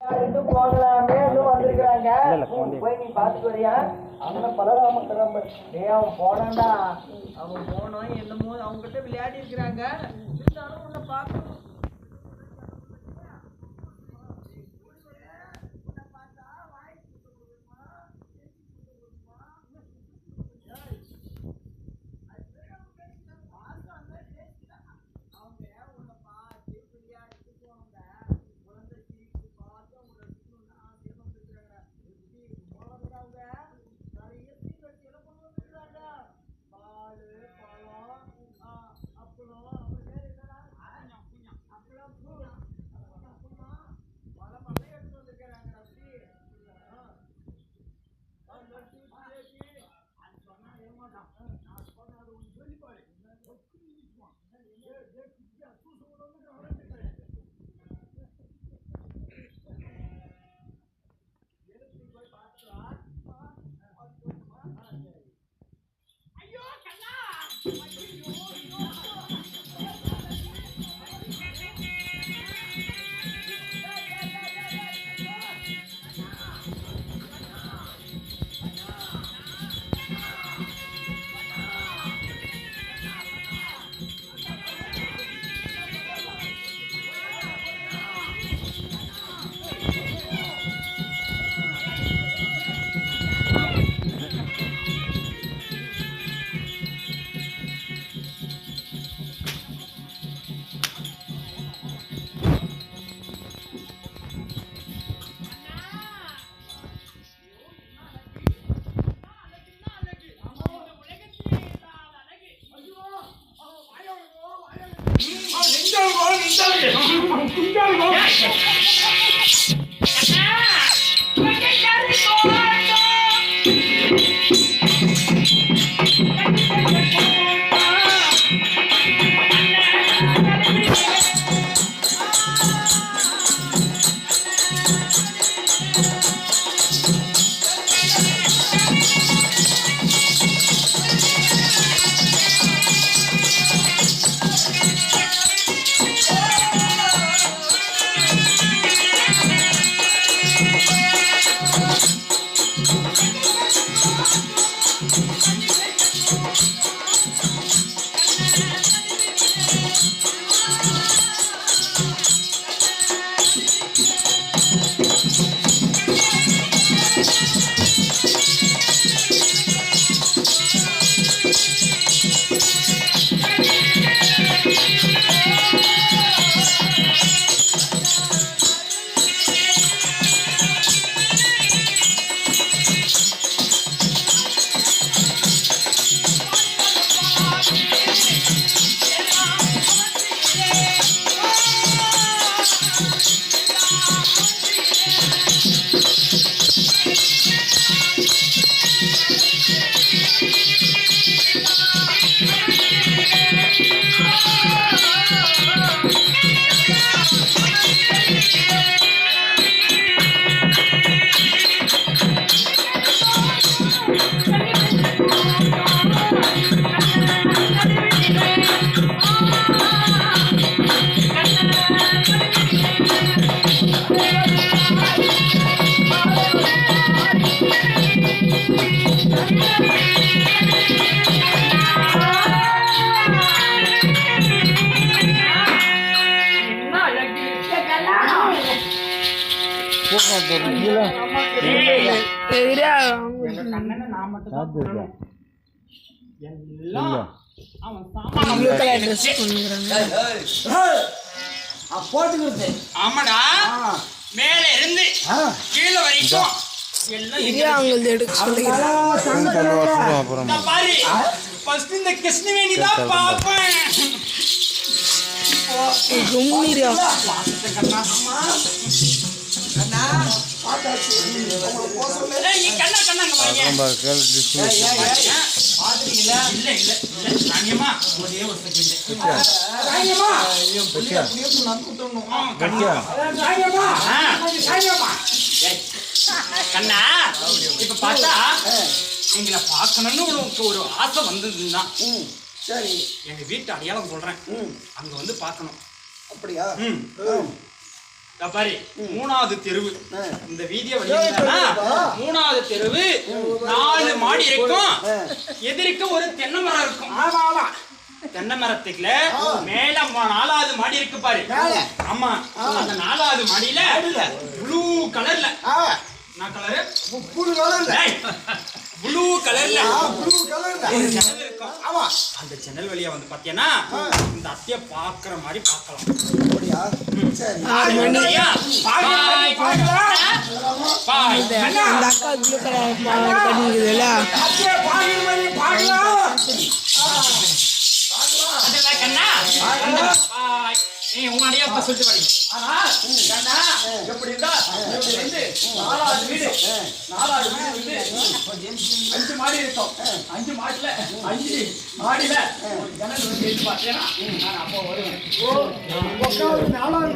போகலாமே வந்திருக்கிறாங்க. போய் நீ பாத்துட்டு வரியா? அவன் பலராம அவன் போனான்டா. அவன் போனோம் என்னமோ அவங்க கிட்ட விளையாடி இருக்கிறாங்க. இருந்தாலும் உன்னை பார்க்கணும். ஆமாடா மேல இருந்து கீழே வரைக்கும் இந்த கிருஷ்ணவேணி தான் பாப்பேன். கண்ணா இப்ப பார்த்தா எங்களை பார்க்கணும்னு உனக்கு ஒரு ஆசை வந்ததுன்னா சரி எங்க வீட்டு அடையாளம் சொல்றேன், அங்க வந்து பார்க்கணும். அப்படியா? இதோ பாரு, 3வது தெருவு. இந்த வீதியை வழியா 3வது தெருவு 4 மாடி இருக்கும். எதிர்க்க ஒரு தென்னை மரம் இருக்கும். ஆமா ஆமா தென்னை மரத்துக்குள்ள மேல 4வது மாடி இருக்கு பாரு. ஆமா, அந்த 4வது மாடியில ப்ளூ கலர்ல என்ன கலரு? ப்ளூ கலர்ல ப்ளூ கலர்ல ப்ளூ கலர்ல ஒரு ஜன்னல் இருக்கும். ஆமா, அந்த ஜன்னல் வழியா வந்து பாத்தீங்கன்னா இந்த அத்தைய பாக்குற மாதிரி பார்க்கலாம். அப்படியா? சரி ஐயா, பாய் பாய் அந்த அக்கா ப்ளூ கலர் பண்ணிக்குதுல்ல அப்படியே பாக்குற மாதிரி பார்க்கலாம். அதெல்லாம் கண்ணா பாய். உங்க அடியா சொல்லிட்டு பாருங்க. ஆனா கண்ணா எப்படி இருந்தா இப்படி வந்து 4வது வீடு வந்து 5 மாடி இருக்கும். 5 மாடியில 5 மாடியில ஜன்னல் வந்து பார்த்தீங்கன்னா நான் அப்போ வருவேன். 4வது